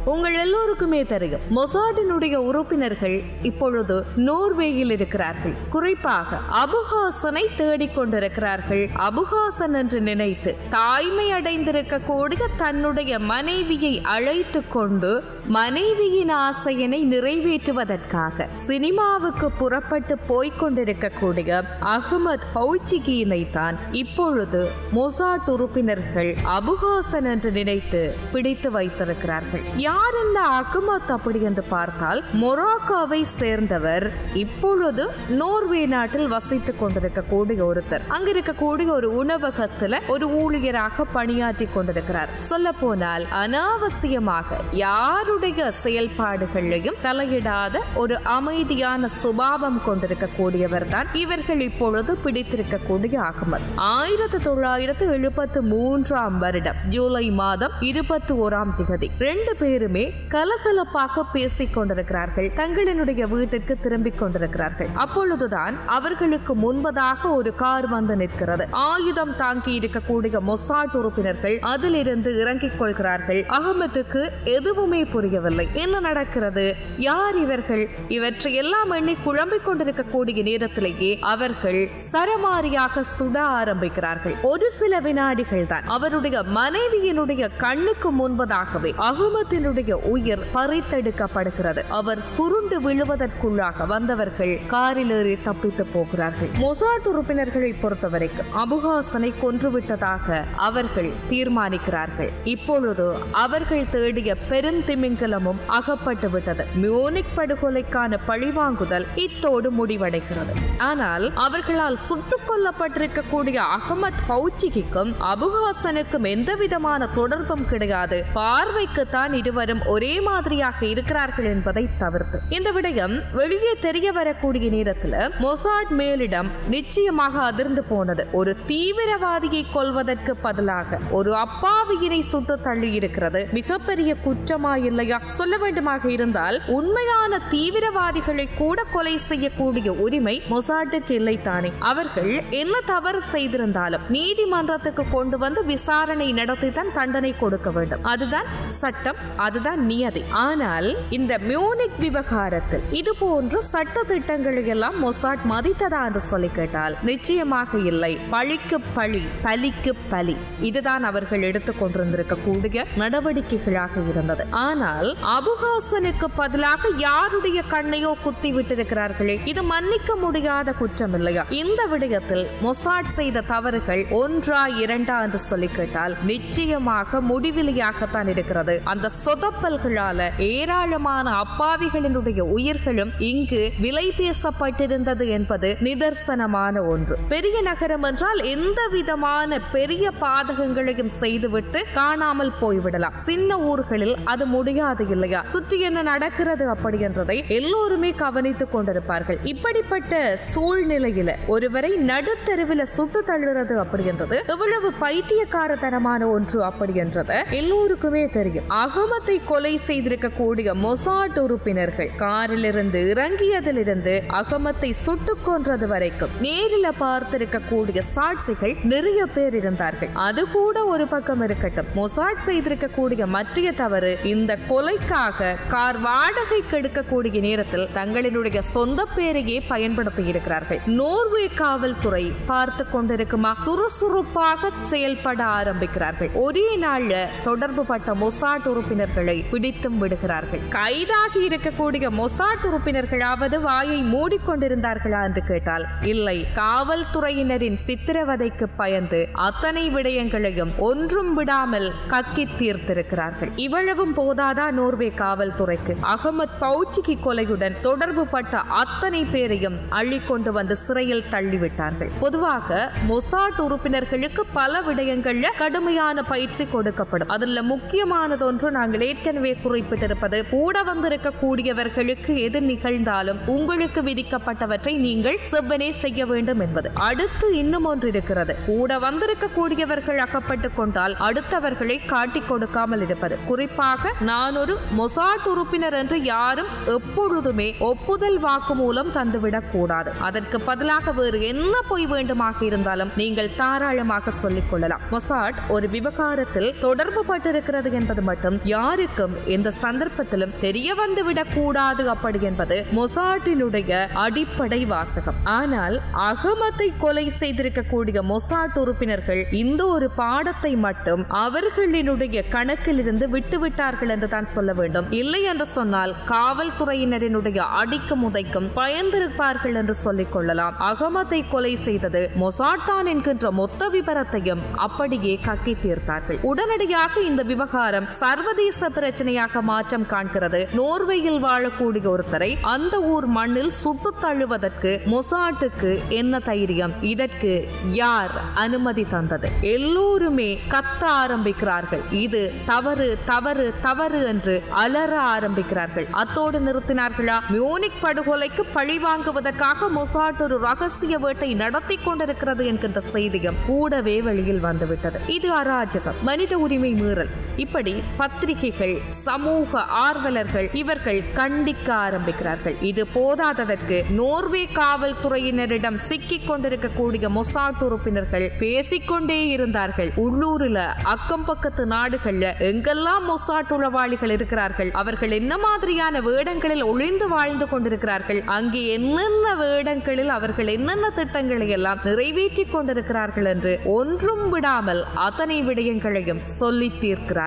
உங்கள் எல்லோருக்குமே தெரியும், மொசாடினுடைய உறுப்பினர்கள் இப்பொழுது நோர்வேயில் இருக்கிறார்கள். குறிப்பாக அபுஹாசனை தேடிக்கொண்டிருக்கிறார்கள். அபுஹாசன் என்று நினைத்து தாய்மை அடைந்திருக்கக்கூடிய தன்னுடைய மனைவியை அழைத்து கொண்டு மனைவியின் ஆசையினை நிறைவேற்றுவதற்காக சினிமாவுக்கு புறப்பட்டு போய்கொண்டிருக்கக்கூடிய அஹ்மத் ஹவுச்சிகியினை தான் இப்பொழுது மொசாட் உறுப்பினர்கள் அபுஹாசன் என்று நினைத்து பிடித்து வைத்திருக்கிறார்கள். யார் இந்த அஹ்மத் அப்படி என்று பார்த்தால், மொராக்கோவை சேர்ந்தவர், இப்பொழுது நோர்வே நாட்டில் வசித்துக் கொண்டிருக்கக்கூடிய ஒருத்தர். அங்கிருக்கக்கூடிய ஒரு உணவகத்துல ஒரு ஊழியராக பணியாற்றி கொண்டிருக்கிறார். சொல்ல போனால் அனாவசியமாக யாருடைய செயல்பாடுகளையும் தலையிடாத ஒரு அமைதியான சுபாவம் கொண்டிருக்கக்கூடியவர் தான் இவர்கள் இப்பொழுது பிடித்திருக்கக்கூடிய அஹ்மத். 1973 வருடம் ஜூலை மாதம் 21ஆம் தேதி 2 பேருமே கலகலப்பாக பேசிக் கொண்டிருக்கிறார்கள். தங்களினுடைய வீட்டிற்கு திரும்பிக் கொண்டிருக்கிறார்கள். அப்பொழுதுதான் அவர்களுக்கு முன்பதாக ஒரு கார் வந்து நிற்கிறது. ஆயுதம் தாங்கி இருக்கக்கூடிய மொசாட் உறுப்பினர்கள் அதிலிருந்து இறங்கிக் கொள்கிறார்கள். அஹ்மத்துக்கு எதுவுமே புரியவில்லை. என்ன நடக்கிறது, யார் இவர்கள், இவற்றை எல்லாம் எண்ணி குழம்பிக் கொண்டிருக்கக்கூடிய நேரத்திலேயே அவர்கள் சரமாரியாக சுட ஆரம்பிக்கிறார்கள். ஒரு சில வினாடிகள் தான். அவருடைய மனைவியினுடைய கண்ணுக்கு முன்பதாகவே அஹ்மத்தினுடைய உயிர் பறித்தெடுக்கப்படுகிறது. அவர் சுருண்டு விழுவதற்குள்ளாக வந்தவர்கள் காரில் ஏறி தப்பித்து போகிறார்கள். மொசாட் உறுப்பினர்களை பொறுத்தவரைக்கும் அபுஹாசனை கொன்றுவிட்டதாக அவர்கள் தீர்மானிக்கிறார்கள். இப்பொழுது அவர்கள் தேடிய பெருந்திமிங்கலமும் அகப்பட்டு விட்டது. மியூனிக் படுகொலைக்கான பழிவாங்குதல் இத்தோடு முடிவடைகிறது. ஆனால் அவர்களால் சுட்டுக் கொல்லப்பட்டிருக்கக்கூடிய அஹ்மத் ஹவுச்சிகிக்கும் அபுஹாசனுக்கும் எந்த விதமான தொடர்பும் கிடையாது. பார்வைக்குத்தான் இருவரும் ஒரே மாதிரியாக இருக்கிறார்கள் என்பதை தவிர்த்து இந்த விடயம் வெளியே தெரிய வரக்கூடிய நேரத்தில் மொசாட் மேலிடம் நிச்சயமாக அதிர்ந்து போனது. ஒரு தீவிரவாதியை கொல்வதற்கு பதிலாக ஒரு அப்பாவியினை சுட்டு தள்ளி இருக்கிறது மிகப்பெரிய குற்றமா இல்லையா? சொல்ல வேண்டுமாக இருந்தால் உண்மையான தீவிரவாதிகளை கூட கொலை செய்யக்கூடிய உரிமை மொசாட்டுக்கு இல்லை தானே? அவர்கள் என்ன தவறு செய்திருந்தாலும் நீதிமன்றத்துக்கு கொண்டு வந்து விசாரணை நடத்தி தான் தண்டனை கொடுக்க வேண்டும். அதுதான் சட்டம், அதுதான் நியதி. ஆனால் இந்த மியூனிக் விவகாரத்தில் இது போன்ற சட்ட திட்டங்களை எல்லாம் மொசாட் மதித்ததா என்று சொல்லி கேட்டால் நிச்சயமாக இல்லை. பழிக்கு பழி, பலிக்கு பலி, இதுதான் அவர்கள் எடுத்துக் கொண்டிருந்திருக்கக்கூடிய நடவடிக்கைகளாக இருந்தது. ஆனால் அபுஹாசனுக்கு பதிலாக யாருடைய கண்ணையோ குத்தி விட்டிருக்கிறார்களே, இது மன்னிக்க முடியாத குற்றம் இல்லையா? இந்த விடயத்தில் மொசாட் செய்த தவறுகள் ஒன்றா இரண்டா என்று சொல்லி கேட்டால் நிச்சயமாக முடிவிலியாகத்தான் இருக்கிறது. அந்த சொதப்பல்களால ஏராளமான அப்பாவிகளினுடைய உயிர்களும் இங்கு விலை பேசப்பட்டிருந்தது என்பது நிதர்சனமான ஒன்று. பெரிய நகரம் என்றால் எந்த விதமான பெரிய பாதகங்களையும் செய்துவிட்டு காணாமல் போய்விடலாம். சின்ன ஊர்களில் அது முடியாது இல்லையா? சுற்றி என்ன நடக்கிறது அப்படி என்றதை எல்லோருமே கவனித்துக் கொண்டிருப்பார்கள். இப்படிப்பட்ட சூழ்நிலையில ஒருவரை நடுத்தெருவில் சுட்டு தள்ளுறது அப்படி என்றது எவ்வளவு பைத்தியக்காரத்தனமான ஒன்று அப்படி என்றது எல்லோருக்குமே தெரியும். அஹ்மத்தை கொலை செய்திருக்கக்கூடிய மொசாட் உறுப்பினர்கள் காரிலிருந்து இறங்கியதிலிருந்து அஹ்மத்தை சுட்டுக் கொன்றது வரைக்கும் நேரில் பார்த்திருக்கக்கூடிய சாட்சிகள் நிறைய பேர் இருந்தார்கள். அது கூட ஒரு பக்கம் இருக்கட்டும், மொசாட் செய்திருக்கக்கூடிய மற்ற தவறு இந்த கொலைக்காக கார் வாடகைக்கு எடுக்கக்கூடிய நேரத்தில் தங்களினுடைய சொந்த பேரையே பயன்படுத்தி இருக்கிறார்கள். நோர்வே காவல்துறை பார்த்து கொண்டிருக்குமா? சுறுசுறுப்பாக செயல்பட ஆரம்பிக்கிறார்கள். ஒரே நாள்ல தொடர்பு பட்ட மொசாட் உறுப்பினர்களை பிடித்தும் விடுகிறார்கள். கைதாகி இருக்கக்கூடிய மொசாட் உறுப்பினர்களாவது வாயை மூடிக்கொண்டிருந்தார்களா என்று கேட்டால் இல்லை. காவல்துறையினரின் சித்திரவதைக்கு பயந்து அத்தனை விடயங்களையும் ஒன்றும் விடாமல் கக்கி தீர்த்திருக்கிறார்கள். இவ்வளவும் போதாதா நோர்வே காவல்துறைக்கு? அஹ்மத் ஹவுச்சிகி கொலையுடன் தொடர்பு பட்ட அத்தனை பேரையும் அள்ளிக்கொண்டு வந்து சிறையில் தள்ளிவிட்டார்கள். பொதுவாக மொசாட் உறுப்பினர்களுக்கு பல விடயங்கள்ல கடுமையான பயிற்சி கொடுக்கப்படும். அதுல முக்கியமானது ஒன்று நாங்கள் ஏற்கனவே குறிப்பிட்டிருப்பது, கூட வந்திருக்கக்கூடியவர்களுக்கு எது நிகழ்ந்தாலும் உங்களுக்கு விதிக்கப்பட்டவற்றை நீங்கள் செவ்வனே செய்ய வேண்டும் என்பது. அடுத்து இன்னும் ஒன்று இருக்கிறது. கூட வந்திருக்கக்கூடியவர்கள் அகப்பட்டுக் கொண்டால் அடுத்தவர்களை காட்டிக் கொடுக்காமல் இருப்பது. குறிப்பாக நான் ஒரு மொசாட் உறுப்பினர் என்று யாரும் எப்பொழுதுமே ஒப்புதல் வாக்கு மூலம் தந்துவிடக் கூடாது. அதற்கு பதிலாக வேறு என்ன பொய் வேண்டுமாக இருந்தாலும் நீங்கள் தாராளமாக சொல்லிக் கொள்ளலாம். மொசாட் ஒரு விவகாரத்தில் தொடர்பு பட்டிருக்கிறது என்பது மட்டும் யார் யாருக்கும் எந்த சந்தர்ப்பத்திலும் தெரிய வந்துவிடக் கூடாது அப்படி என்பது மொசாட்டினுடைய அடிப்படை வாசகம். ஆனால் அகமத்தை கொலை செய்திருக்கக்கூடிய மொசாட் உறுப்பினர்கள் இந்த ஒரு பாடத்தை மட்டும் அவர்களினுடைய கணக்கிலிருந்து விட்டுவிட்டார்கள் என்று தான் சொல்ல வேண்டும். இல்லை என்று சொன்னால் காவல்துறையினரினுடைய அடிக்கும் உதைக்கும் பயந்திருப்பார்கள் என்று சொல்லிக் கொள்ளலாம். அகமத்தை கொலை செய்தது மொசாட் தான் என்கின்ற மொத்த விபரத்தையும் அப்படியே கக்கி தீர்த்தார்கள். உடனடியாக இந்த விவகாரம் சர்வதேச பிரச்சனையாக மாற்றம் காண்கிறது. நோர்வேயில் வாழக்கூடிய ஒருத்தரை அந்த ஊர் மண்ணில் சுட்டு தள்ளுவதற்கு மொசாட்டுக்கு என்ன தைரியம்? இதற்கு யார் அனுமதி தந்தது? எல்லோருமே கத்த ஆரம்பிக்கிறார்கள். இது தவறு தவறு தவறு என்று அலற ஆரம்பிக்கிறார்கள். அத்தோடு நிறுத்தினார்களா? மியூனிக் படுகொலைக்கு பழி வாங்குவதற்காக மொசாட் ஒரு ரகசிய வேட்டை நடத்தி கொண்டிருக்கிறது என்கின்ற செய்தியும் கூடவே வெளியில் வந்துவிட்டது. இது அராஜகம், மனித உரிமை மீறல். இப்படி பத்திரிகைகள், சமூக ஆர்வலர்கள் இவர்கள் கண்டிக்க ஆரம்பிக்கிறார்கள். இது போதாததற்கு நோர்வே காவல்துறையினரிடம் சிக்கிக் கொண்டிருக்கக்கூடிய மொசாட் உறுப்பினர்கள் பேசிக்கொண்டே இருந்தார்கள். உள்ளூரில் அக்கம் பக்கத்து நாடுகள்ல எங்கெல்லாம் மொசாட் உளவாளிகள் இருக்கிறார்கள், அவர்கள் என்ன மாதிரியான வேடங்களில் ஒளிந்து வாழ்ந்து கொண்டிருக்கிறார்கள், அங்கே என்னென்ன வேடங்களில் அவர்கள் என்னென்ன திட்டங்களை எல்லாம் நிறைவேற்றி கொண்டிருக்கிறார்கள் என்று ஒன்றும் விடாமல் அத்தனை விடயங்களையும் சொல்லி தீர்க்கிறார்கள்.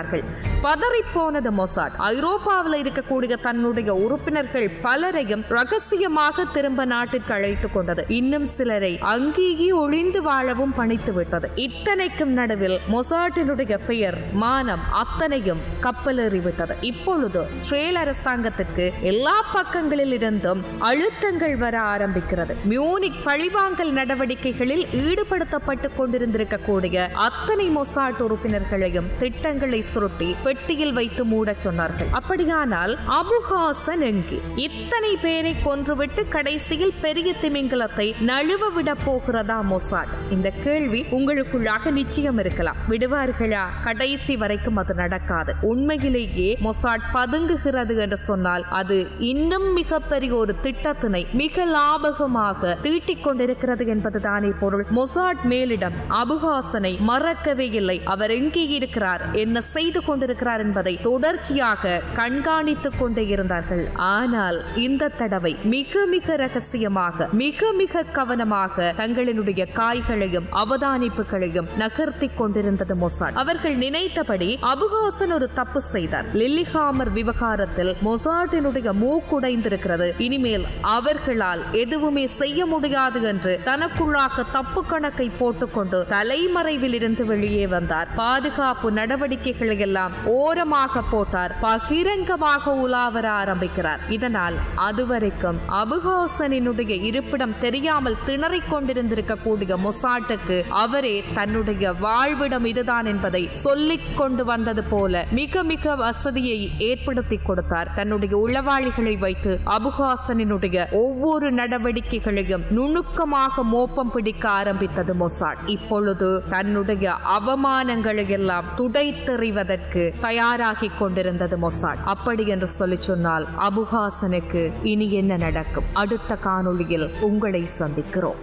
பதறி போனது மொசாட். ஐரோப்பாவில் இருக்கக்கூடிய தன்னுடைய உறுப்பினர்கள் பலரையும் ரகசியமாக திரும்ப நாட்டிற்கு அழைத்துக் கொண்டது. இன்னும் சிலரை அங்கேயே ஒளிந்து வாழவும் பணித்து விட்டது. இத்தனைக்கும் நடுவில் மொசாட்டினுடைய பெயர், மானம் அத்தனையும் கப்பலேறிவிட்டது. இப்பொழுது இஸ்ரேல் அரசாங்கத்திற்கு எல்லா பக்கங்களில் இருந்தும் அழுத்தங்கள் வர ஆரம்பிக்கிறது. மியூனிக் பழிவாங்கல் நடவடிக்கைகளில் ஈடுபடுத்தப்பட்டுக் கொண்டிருந்திருக்கக்கூடிய அத்தனை மொசாட் உறுப்பினர்களையும் திட்டங்களை சுருட்டி பெட்டியில் வைத்து மூடச் சொன்னார்கள். அப்படியானால் அபு ஹாசன் எங்கே? இத்தனை பேரை கொன்றுவிட்டு கடைசியில் பெரிய திமிங்கலத்தை நழுவ விட போகிறதா மொசாட்? இந்த கேள்வி உங்களுக்குள்ளாக நிச்சயம் இருக்கலாம். விடுவார்களா? கடைசி வரைக்கும் அது நடக்காது. உண்மையிலேயே மொசாட் பதுங்குகிறது என்று சொன்னால் அது இன்னும் மிகப்பெரிய ஒரு திட்டத்தினை மிக லாபகமாக தீட்டிக் கொண்டிருக்கிறது என்பதுதானே பொருள். மொசாட் மேலிடம் அபு ஹாசனை மறக்கவே இல்லை. அவர் எங்கே இருக்கிறார், என்ன செய்து கொண்டிருக்கிறார் என்பதை தொடர்ச்சியாக கண்காணித்துக் கொண்டே இருந்தார்கள். ஆனால் இந்த தடவை மிக மிக ரகசியமாக, மிக மிக கவனமாக தங்களினுடைய காய்களையும் அவதானிப்புகளையும் நகர்த்தி கொண்டிருந்தது மொசாட். அவர்கள் நினைத்தபடி அபு ஹாசன் ஒரு தப்பு செய்தார். லில்லிஹாமர் விவகாரத்தில் மொசாட்டினுடைய மூக்குடைந்திருக்கிறது. இனிமேல் அவர்களால் எதுவுமே செய்ய முடியாது என்று தனக்குள்ளாக தப்பு கணக்கை போட்டுக்கொண்டு தலைமறைவில் இருந்து வெளியே வந்தார். பாதுகாப்பு நடவடிக்கைகளை எல்லாம் ஓரமாக போட்டார். பகிரங்கமாக உலாவர ஆரம்பிக்கிறார். இதனால் அதுவரைக்கும் அபு ஹாசனினுடைய இருப்பிடம் தெரியாமல் திணறிக் கொண்டிருந்திருக்கக்கூடிய மொசாட்டுக்கு அவரே தன்னுடைய வாழ்விடம் இதுதான் என்பதை சொல்லிக் கொண்டு வந்தது போல மிக மிக வசதியை ஏற்படுத்தி கொடுத்தார். தன்னுடைய உளவாளிகளை வைத்து அபு ஹாசனினுடைய ஒவ்வொரு நடவடிக்கைகளையும் நுணுக்கமாக மோப்பம் பிடிக்க ஆரம்பித்தது மொசாட். இப்பொழுது தன்னுடைய அவமானங்களை எல்லாம் துடைத்தெறிவதற்கு தயாராகி கொண்டிருந்தது மொசாட். அப்படி என்று சொல்லி சொன்னால் அபு ஹாசனுக்கு இனி என்ன நடக்கும்? அடுத்த காணொளியில் உங்களை சந்திக்கிறோம்.